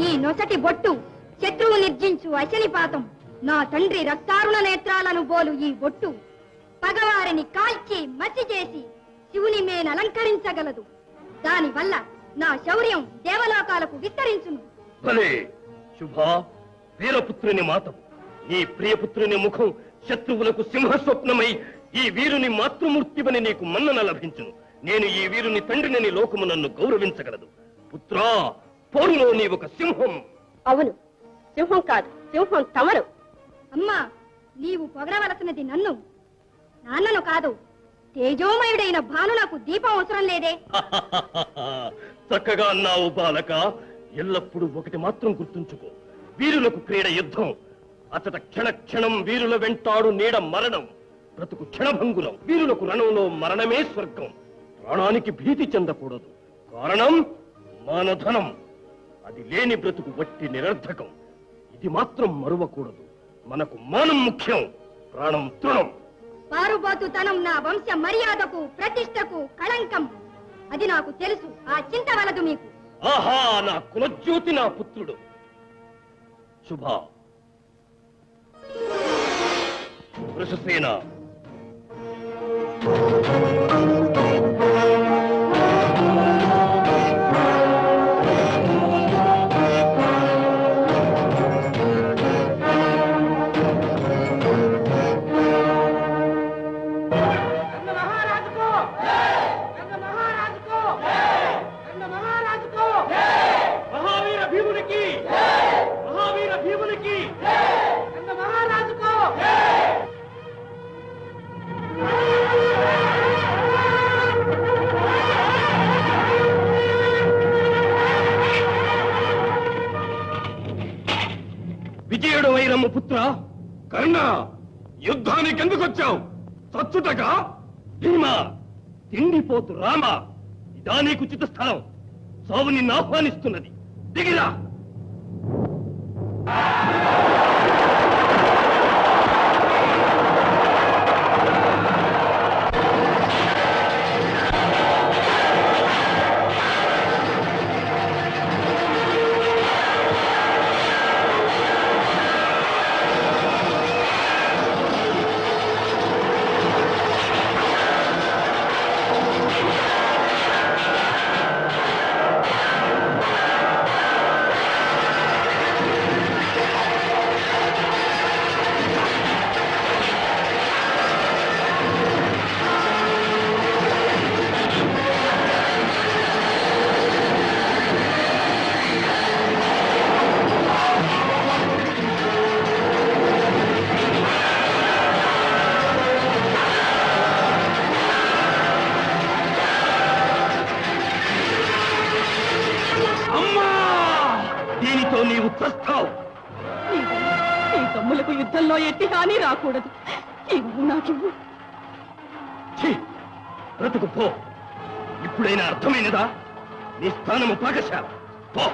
ఈ నొసటి బొట్టు శత్రువు నిర్జించు అశనిపాతం. నా తండ్రి రక్తారుణ నేత్రాలను బోలు ఈ బొట్టు పగవారిని కాల్చి మసి చేసి శివుని మేన అలంకరించగలదు. దానివల్ల నా శౌర్యం దేవలోకాలకు విస్తరించును. భలే శుభా, వీరపుత్రుని మాతవు. నీ ప్రియపుత్రుని ముఖం శత్రువులకు సింహస్వప్నమై ఈ వీరుని మాతృమూర్తివని నీకు మన్నన లభించును. నేను ఈ వీరుని తండ్రినని లోకము నన్ను గౌరవించగలదు. పుత్రా, పోరులో నీ ఒక సింహం. అవును, సింహం కాదు, సింహం తమరు. అమ్మా, నీవు పొగడవలసినది నన్ను, నాన్నను కాదు. తేజోమయుడైన భానులకు దీపం అవసరం లేదే. చక్కగా అన్నావు బాలక. ఎల్లప్పుడూ ఒకటి మాత్రం గుర్తుంచుకో, వీరులకు క్రీడ యుద్ధం. అతట క్షణ క్షణం వీరుల వెంటాడు నీడ మరణం. బ్రతుకు క్షణభంగురం. వీరులకు రణంలో మరణమే స్వర్గం. ప్రాణానికి భీతి చెందకూడదు. కారణం మానధనం. అది లేని బ్రతుకు వట్టి నిరర్ధకం. ఇది మాత్రం మరువకూడదు. మనకు మానం ముఖ్యం, ప్రాణం తృణం. పారుబాతుతనం నా వంశ మర్యాదకు ప్రతిష్టకు కళంకం. అది నాకు తెలుసు. ఆ చింత వలదు మీకు. ఆహా, నా కులజ్యోతి, నా పుత్రుడు. శుభా, వృషసేన, విజయుడు వైరమ్మ పుత్ర కర్ణ, యుద్ధానికి ఎందుకు వచ్చావు? చచ్చుటగా? భీమా, తిండిపోతు రామ, ఇదా నీకు ఉచిత స్థలం. సావు నిన్ను ఆహ్వానిస్తున్నది. దిగిరా. నీవు చస్తావు. నీ తమ్ములకు యుద్ధంలో ఎట్టి హాని రాకూడదు. నాకివ్వు. బ్రతుకు పో. ఇప్పుడైనా అర్థమైనదా? నీ స్థానము పాకశాల. పో.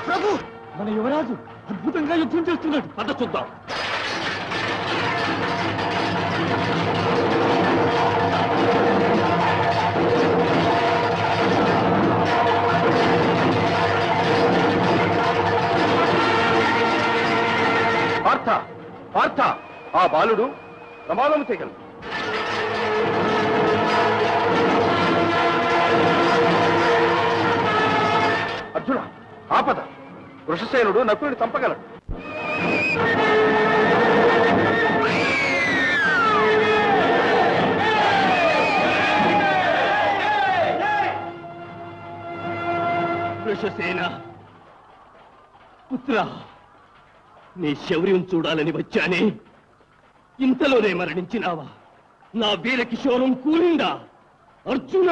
ప్రభు, మన యువరాజు అద్భుతంగా యుద్ధం చేస్తున్నాడు. పద చూద్దాం. పార్థ, పార్థ, ఆ బాలుడు ప్రమాదము చేయగలడు. అర్జున, ఆపద. వృషసేనుడు నకులుని చంపగలడు. వృషసేన పుత్ర, నీ శౌర్యం చూడాలని వచ్చానే, ఇంతలోనే మరణించినావా? నా వీర కిషోరం కూలిందా? అర్జున,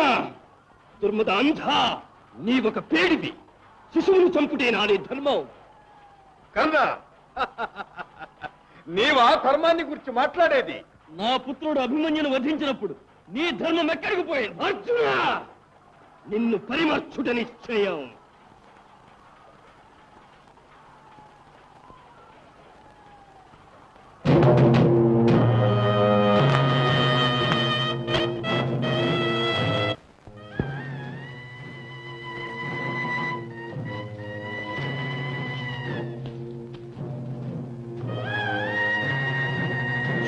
దుర్మదాంధ, నీవొక పేడివి. శిశువును చంపుటే నానే ధర్మం. కర్ణ, నీవా ధర్మాన్ని గురించి మాట్లాడేది? నా పుత్రుడు అభిమన్యును వధించినప్పుడు నీ ధర్మం ఎక్కడికి పోయింది? అర్జున, నిన్ను పరిమర్చుట నిశ్చయం.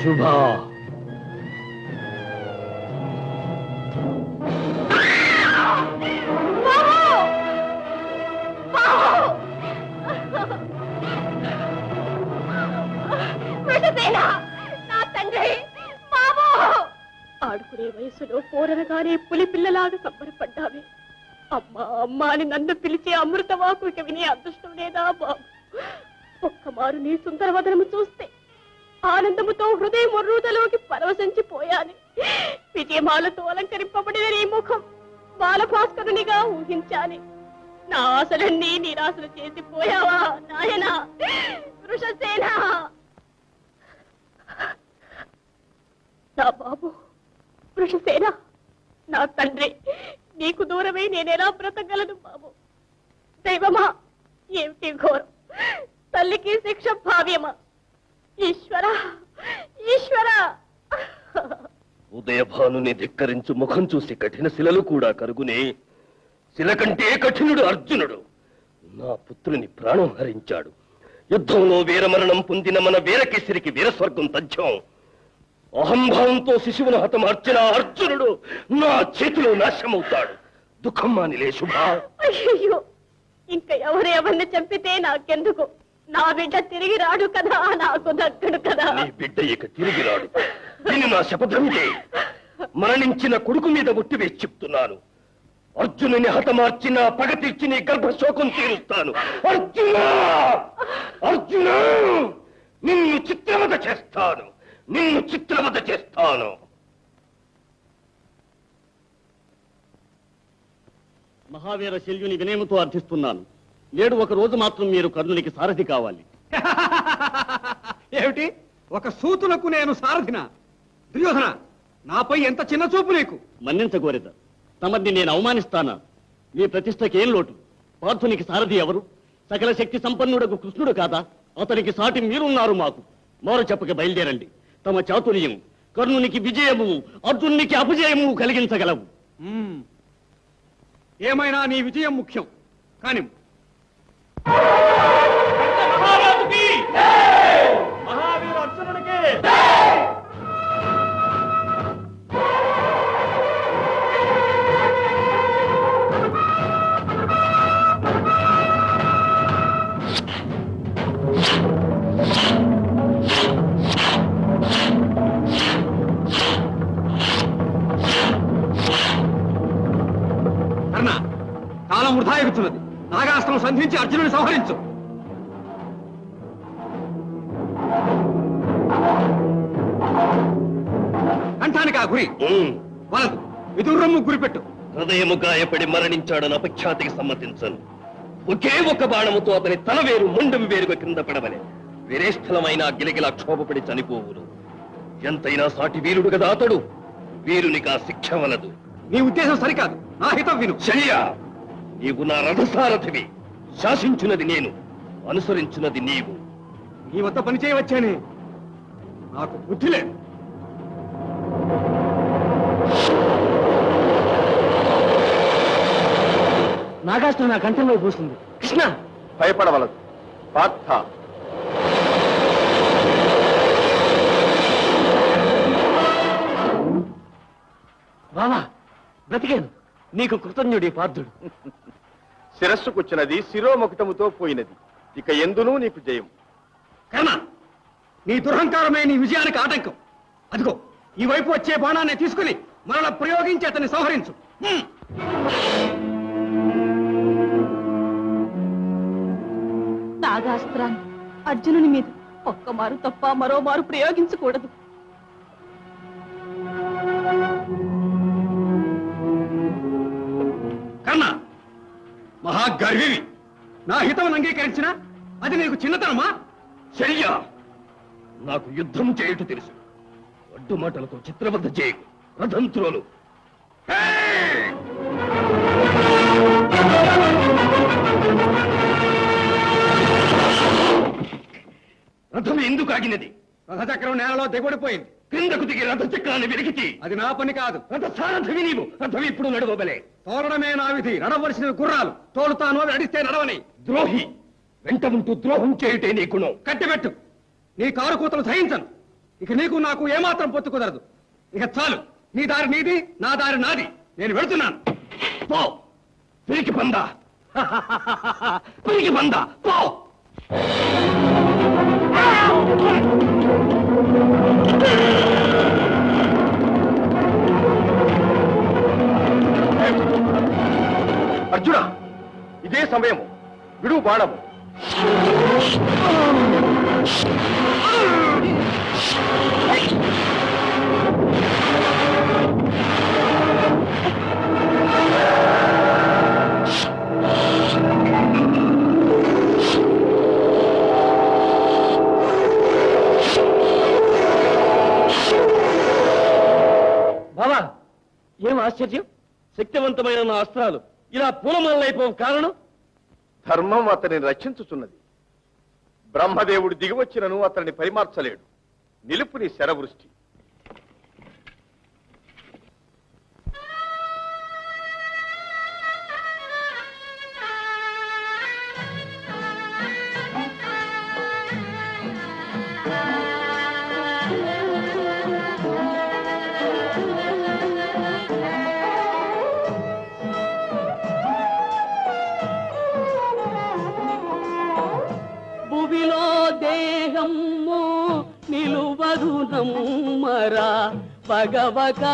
శుభ. ఆడుకునే వయసులో పోరనగానే పులి పిల్లలాగా సంబరపడ్డావే. అమ్మా అమ్మా అని నన్ను పిలిచే అమృతవాకు ఇక వినే అదృష్టం లేదా బాబు? ఒక్కమారు నీ సుందరవదనము చూస్తే ఆనందముతో హృదయం మర్రూదలోకి పరవశించిపోయాను. విజయమాలతో అలంకరింపబడిన నీ ముఖం బాలభాస్కరునిగా ఊహించాలి. నా ఆశలన్నీ నిరాశలు చేసిపోయావా నాయనా వృషసేన? నా బాబు వృషసేన, నా తండ్రి, నీకు దూరమై నేనెలా బ్రతకగలను బాబు? దైవమా, ఏమిటి ఘోరం! తల్లికి శిక్ష భావ్యమా? ఈశ్వర ఈశ్వర! ఉదయభానుని ధిక్కరించు ముఖం చూసి కఠిన శిలలు కూడా కరుగునే. శిల కంటే కఠినుడు అర్జునుడు. నా పుత్రుని ప్రాణం హరించాడు. యుద్ధంలో వీరమరణం పొందిన మన వీరకేసరికి వీరస్వర్గం తథ్యం. అహంభావంతో శిశువును హతమార్చిన అర్జునుడు నా చేతిలో నాశమవుతాడు. దుఃఖం మానిలే శుభ. అయ్యో, ఇంకా ఎవరెవరిని చంపితే నాకెందుకు? నా బిడ్డ తిరిగి రాడు కదా, నాకు దక్కడు కదా. నీ బిడ్డ ఇక తిరిగి రాడు. దీన్ని నా శపథంకే. మరణించిన కొడుకు మీద ఒట్టి వేసి చెప్తున్నాను. అర్జునుని హతమార్చిన పగ తీర్చి నీ గర్భశోకం తీరుస్తాను. అర్జున, అర్జున, నిన్ను చిత్రవద చేస్తాను, నిన్ను చిత్రవద చేస్తాను. మహావీర శల్యుని వినయముతో అర్థిస్తున్నాను. నేడు ఒక రోజు మాత్రం మీరు కర్ణునికి సారథి కావాలి. ఏమిటి, ఒక సూతులకు నేను సారథిన? దుర్యోధన, నాపై ఎంత చిన్న చూపు నీకు! మన్నించగోరెద, తమని నేను అవమానిస్తానా? మీ ప్రతిష్టకేం లోటు? పార్థునికి సారథి ఎవరు? సకల శక్తి సంపన్నుడకు కృష్ణుడు కాదా? అతనికి సాటి మీరున్నారు మాకు. మోర చెప్పక బయలుదేరండి. తమ చాతుర్యం కర్ణునికి విజయము, అర్జునునికి అపజయము కలిగించగలవు. ఏమైనా నీ విజయం ముఖ్యం. కానీ మహావీర అర్జునుడికి కర్ణ, కాలం వృధా ఎగుతున్నది. నాగాస్త్రం సంధించి అర్జునుని సంహరించు. కంఠానికి ఆ గురి వలదు. విదుర్రమ్ము గురిపెట్టు. హృదయము గాయపడి మరణించాడని అపఖ్యాతికి సమ్మతించను. ఒకే ఒక బాణముతో అతని తల వేరు ముండం వేరుగా కింద పడవలే. వేరే స్థలమైన గిలగిలా క్షోభపడి చనిపోవును. ఎంతైనా సాటి వీరుడు కదా అతడు. వీరునికి ఆ శిక్ష వలదు. నీ ఉద్దేశం సరికాదు. నా హితం విను. శల్యా, నీవు నా రథసారథివి. శాసించున్నది నేను, అనుసరించున్నది నీవు. నీ వద్ద పని చేయవచ్చానే, నాకు బుద్ధి లేదు. నాగాస్త్రం నా కంఠంలో పోస్తుంది. కృష్ణ, భయపడవలదు. పార్థ, బావా, బ్రతికాను. నీకు కృతజ్ఞుడి పార్థుడు. శిరస్సుకొచ్చినది శిరోముకుటముతో పోయినది. ఇక ఎందునూ నీకు జయం. కర్ణ, నీ దురహంకారమే నీ విజయానికి ఆటంకం. అదిగో ఈ వైపు వచ్చే బాణాన్ని తీసుకుని మరల ప్రయోగించి అతన్ని సంహరించు. నాగాస్త్రాన్ని అర్జునుని మీద ఒక్కమారు తప్ప మరోమారు ప్రయోగించకూడదు. కర్ణ, మహాగర్వివి. నా హితమును అంగీకరించిన అది నీకు చిన్నతనమా? శల్యా, నాకు యుద్ధం చేయుట తెలుసు. అడ్డు మాటలతో చిత్రబద్ధ చేయకు. రథంత్రులు రథం ఎందుకు ఆగినది? రథచక్రం నేలలో దిగబడిపోయింది. క్రిందకు దిగి రథచక్రాన్ని వెలికితి. అది నా పని కాదు. రథ సారథివి నీవు. రథం ఇప్పుడు నడవబలే. తోలడమే నా విధి. నడవలసిన గుర్రాలు తోలుతాను, అవి నడిస్తే నడవని. ద్రోహి, వెంట ఉంటూ ద్రోహం చేయుటే నీ గుణం. కట్టిపెట్టు. నీ కారు కూతలు సహించను. ఇక నీకు నాకు ఏమాత్రం పొత్తు కుదరదు. ఇక చాలు, నీ దారి నీది, నా దారి నాది. నేను వెళుతున్నాను. పో పిరికి పందా, పిరికి పందా, పో. అర్జున, ఇదే సమయము, విడు బాణము. బాబా, ఏం ఆశ్చర్యం! శక్తివంతమైన నా అస్త్రాలు ఇలా పూలమాలైపోవు కారణం? ధర్మం అతనిని రక్షించుచున్నది. బ్రహ్మదేవుడు దిగివచ్చినను అతనిని పరిమార్చలేడు. నిలుపు నీ శరవృష్టి. భువిలో దేహము నిలువదు నమ్మరా, పగవక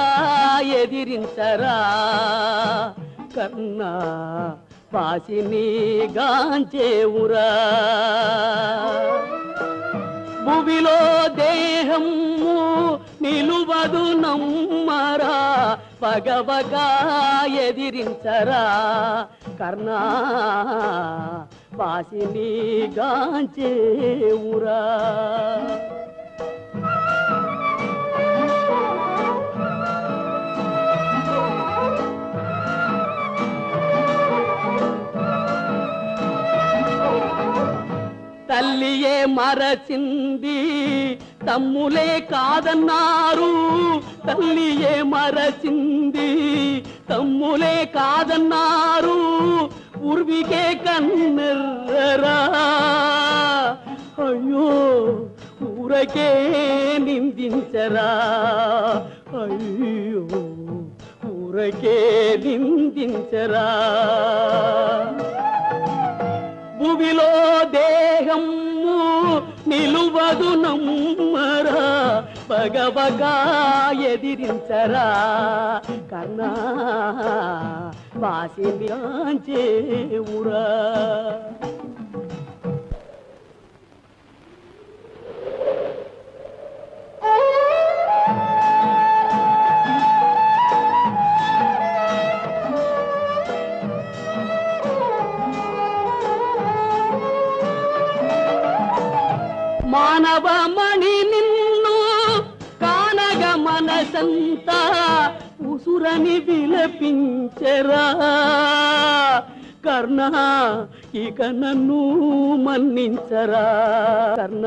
ఎదిరించరా, కన్నా పాసిని గాంచేవురా. భువిలో దేహము నిలువదు నమ్మరా, పగవక ఎదిరించరా, కర్ణా పాసిని గాంచేవురా. తల్లియే మరచింది తమ్ములే కాదన్నారు, తల్లియే మరచింది తమ్ములే కాదన్నారు, పూర్వికే కన్నెర్రరా. అయ్యో ఊరకే నిందించరా, అయ్యో ఊరకే నిందించరా. భువిలో దేహము నిలువదు నమ్మరా, పగవగా ఎదిరించరా, కర్ణా పాసినియాంచేవురా. మానవమణి నిన్ను కానగ మనసంతా ఉసురని విలపించరా, కర్ణ ఇక నన్ను మన్నించరా, కర్ణ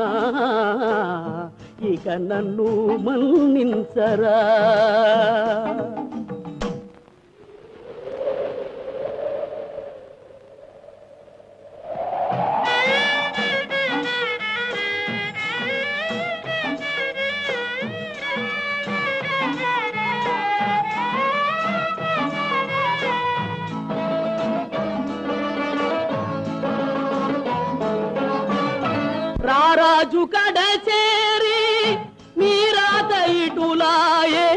ఇక నన్ను మన్నించరా. రారాజు కడ చేరి మీరాత ఇటులాయే,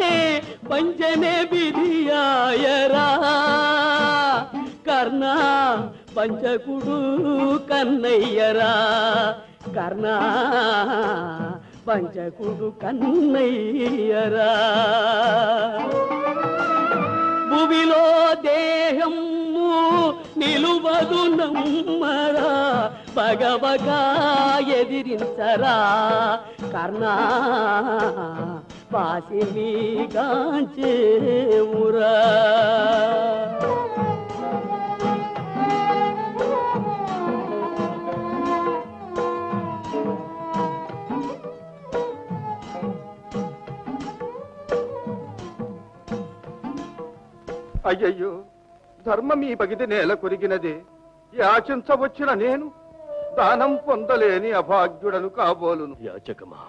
పంచనే బిదియాయరా, కర్ణ పంచకుడు కన్నయ్యరా, కర్ణ పంచకుడు కన్నయ్యరా. భువిలో దేహము నిలువదు నమ్మరా, పగవగా ఎదిరించరా, కర్ణా పాసిని గాంచేవురా. అయ్యయ్యో, ధర్మం ఈ బగిది నేల కొరిగినదే. యాచించవచ్చిన నేను దానం పొందలేని అభాగ్యుడను కాబోలును. యాచకమా,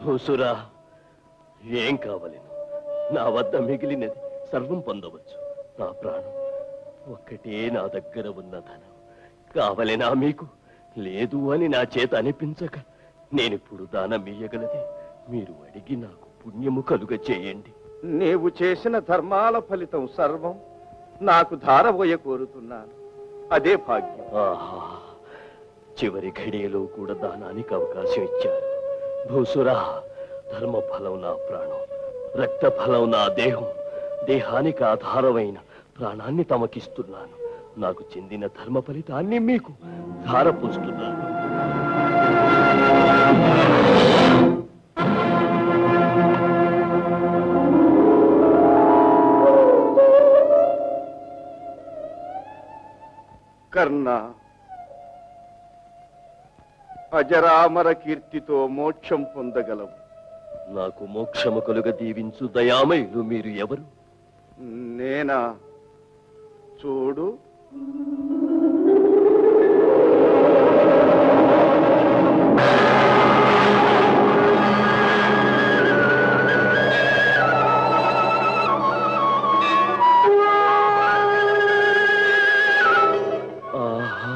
భూసురా, ఏం కావాలి? నా వద్ద మిగిలినది సర్వం పొందవచ్చు. నా ప్రాణం ఒక్కటే నా దగ్గర ఉన్న ధనం కావలేనా మీకు? లేదు అని నా చేత అనిపించక నేనిప్పుడు దానం ఇయ్యగలదే. మీరు అడిగి నాకు పుణ్యము కలుగ చేయండి. నీవు చేసిన ధర్మాల ఫలితం సర్వం నాకు ధారబోయ కోరుతున్నాను. అదే భాగ్యం. ఆహా, చివరి ఘడియలో కూడా దానానికి అవకాశం ఇచ్చారు. భూసురా, ధర్మ ఫలం నా ప్రాణం, రక్త ఫలం నా దేహం. దేహానికి ఆధారమైన ప్రాణాన్ని తమకిస్తున్నాను. నాకు చెందిన ధర్మ ఫలితాన్ని మీకు ధారపోస్తున్నాను. కర్ణ, అజరామర కీర్తితో మోక్షం పొందగలవు. నాకు మోక్షము కలుగ దీవించు దయామయులు మీరు ఎవరు? నేనా? చూడు. ఆహా,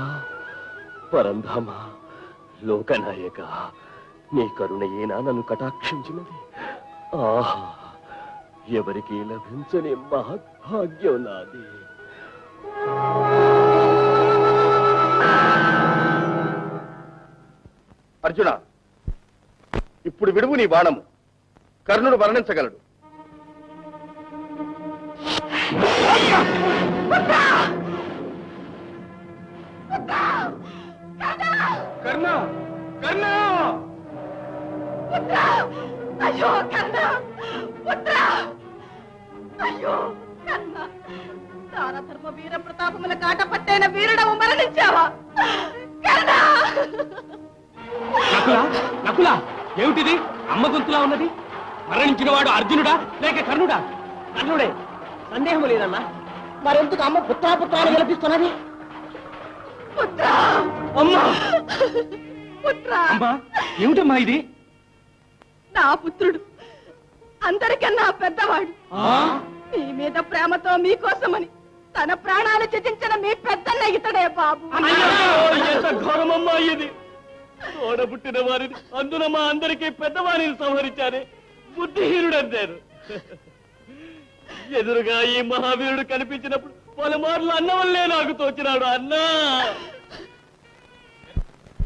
పరంధామ, లోకనాయక, నీ కరుణయేనా నన్ను కటాక్షించినది? ఆహా, ఎవరికి లభించని మహద్భాగ్యం నాది. అర్జున, ఇప్పుడు విడువు నీ బాణము. కర్ణుడు మరణించగలడు. కర్ణ, కర్ణ! అయ్యో కన్న, పుత్ర! అయ్యో కన్న, దాన ధర్మ వీర ప్రతాపముల కాట పట్టైన వీరుడవు మరణించావా? కన్న! నకుల, నకుల, ఏమిటిది? అమ్మ గొంతులా ఉన్నది. మరణించిన వాడు అర్జునుడా లేక కర్ణుడా? కర్ణుడే, సందేహం లేదన్నా. మరెందుకు అమ్మ పుత్రాపుత్రాన్ని విలపిస్తున్నది? పుత్ర! అమ్మా! పుత్ర! అమ్మా, ఏమిటమ్మా ఇది? నా పుత్రుడు అందరికన్నా పెద్దవాడు. మీ మీద ప్రేమతో మీకోసమని తన ప్రాణాలు త్యజించిన మీ పెద్దన్న ఇతడే బాబు. ఎంత ఘోరమమ్మా ఇది! తోడబుట్టిన వారిని, అందున మా అందరికీ పెద్దవారిని సంహరించారే బుద్ధిహీనుడంటారు. ఎదురుగా ఈ మహావీరుడు కనిపించినప్పుడు పలుమార్లు అన్న వల్లే నాకు తోచినాడు. అన్నా!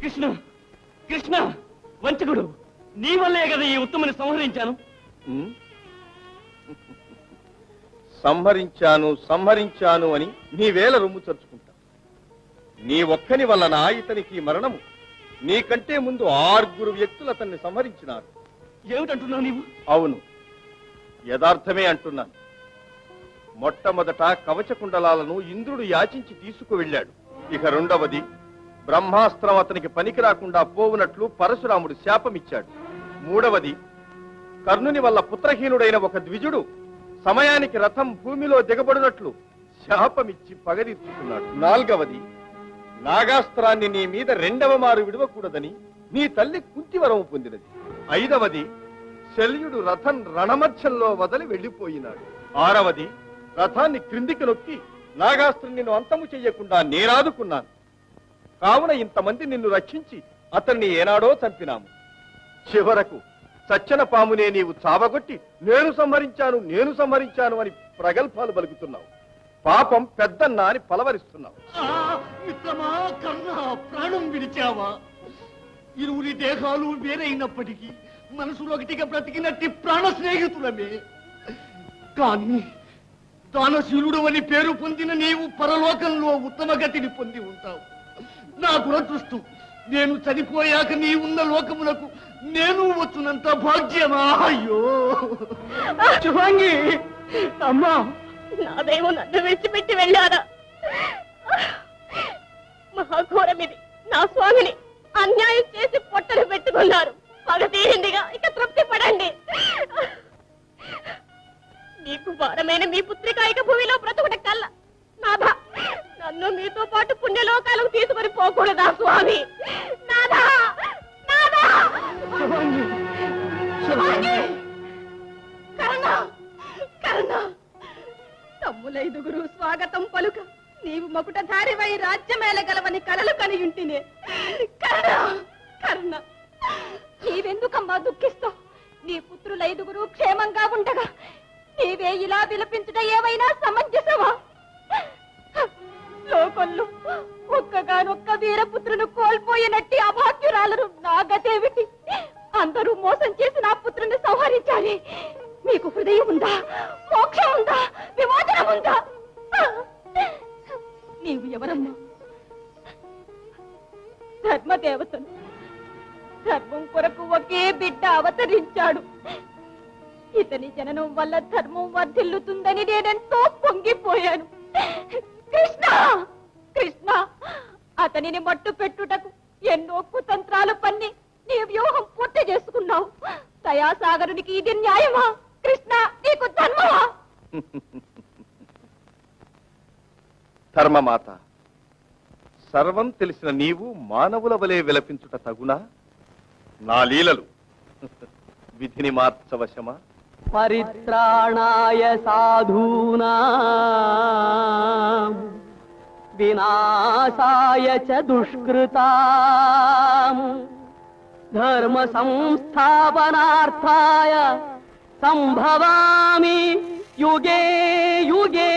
కృష్ణ, కృష్ణ, వంచకుడు, నీ వల్లే కదా ఈ ఉత్తమని సంహరించాను. సంహరించాను సంహరించాను అని నీ వేల రొమ్ము చరుచుకుంటా. నీ ఒక్కని వలన ఇతనికి మరణము. నీకంటే ముందు 6 వ్యక్తులు అతన్ని సంహరించినారు. ఏమిటంటున్నావు నీవు? అవును, యథార్థమే అంటున్నాను. మొట్టమొదట కవచకుండలాలను ఇంద్రుడు యాచించి తీసుకువెళ్ళాడు. ఇక రెండవది, బ్రహ్మాస్త్రం అతనికి పనికి రాకుండా పోవునట్లు పరశురాముడు శాపమిచ్చాడు. మూడవది, కర్ణుని వల్ల పుత్రహీనుడైన ఒక ద్విజుడు సమయానికి రథం భూమిలో దిగబడినట్లు శాపమిచ్చి పగదీర్చుకున్నాడు. నాల్గవది, నాగాస్త్రాన్ని నీ మీద 2వ మారు విడవకూడదని నీ తల్లి కుంతివరము పొందినది. 5వది, శల్యుడు రథం రణమధ్యంలో వదిలి వెళ్లిపోయినాడు. 6వది, రథాన్ని క్రిందికి నొక్కి నాగాస్త్రం నిన్ను అంతము చెయ్యకుండా నేరాదుకున్నాను. కావున ఇంతమంది నిన్ను రక్షించి అతన్ని ఏనాడో చంపినాము. చివరకు సచ్చన పామునే నీవు చావగొట్టి నేను సంహరించాను అని ప్రగల్భాలు పలుకుతున్నావు. పాపం పెద్దన్నా అని పలవరిస్తున్నావు. మిత్రమా కర్ణ, ప్రాణం విడిచావా? ఇరువురి దేహాలు వేరైనప్పటికీ మనసులో ఒకటిగా బ్రతికినట్టి ప్రాణ స్నేహితులమే. కానీ దానశీలుడు అని పేరు పొందిన నీవు పరలోకంలో ఉత్తమ గతిని పొంది ఉంటావు. నా దురదృష్టం, నేను చనిపోయాక నీ ఉన్న లోకములకు నేను వచ్చునంత భాగ్యమా? అయ్యో శుభంగి, అమ్మా, నాదేమో నన్ను విడిచిపెట్టి వెళ్ళారా? మహాఘోరమిది. నా స్వామిని అన్యాయం చేసి పొట్టలు పెట్టుకున్నారు. పగ తీరిందిగా, ఇక తృప్తి పడండి. నీకు భారమైన మీ పుత్రిక ఇక భూమిలో బ్రతుకుట కల్ల. నాథా, నన్ను మీతో పాటు పుణ్యలోకాలకు తీసుకొని పోకూడదా స్వామి? నాథా, నాథా! మకుటధారివై రాజ్యమేలగలవని కలలు కనియుంటినే. కర్ణ కర్ణ, నీవెందుకమ్మా దుఃఖిస్తావు? నీ పుత్రుల 5గురు క్షేమంగా ఉండగా నీవే ఇలా విలపించుట ఏమైనా సమంజసమా? లోకంలో ఒక్కగానొక్క వీరపుత్రును కోల్పోయినట్టి అభాగ్యురాలను నా గతేమిటి? అందరూ మోసం చేసి నా పుత్రుని సంహరించాలి. మీకు హృదయం ఉందా? మోక్షం ఉందా? విమోచనం ఉందా? నీవు ఎవరమ్మా? ధర్మదేవతను. ధర్మం కొరకు ఒకే బిడ్డ అవతరించాడు. ఇతని జననం వల్ల ధర్మం వర్ధిల్లుతుందని నేనెంతో పొంగిపోయాను. కృష్ణ కృష్ణ, అతనిని మట్టు పెట్టుటకు ఎన్నో కుతంత్రాలు పన్ని నీ వ్యూహం పూర్తి చేసుకున్నావు. దయాసాగరునికి ఇది న్యాయమా? కృష్ణ, నీకు ధర్మమా? ధర్మమాత, సర్వం తెలిసిన నీవు మానవుల వలె విలపించుట తగునా? నా లీలలు విధిని మార్చవశమా? పరిత్రాణాయ సాధూనా వినాశాయ చ దుష్కృతా ధర్మ సంస్థాపనార్థాయ సంభవామి యుగే యుగే.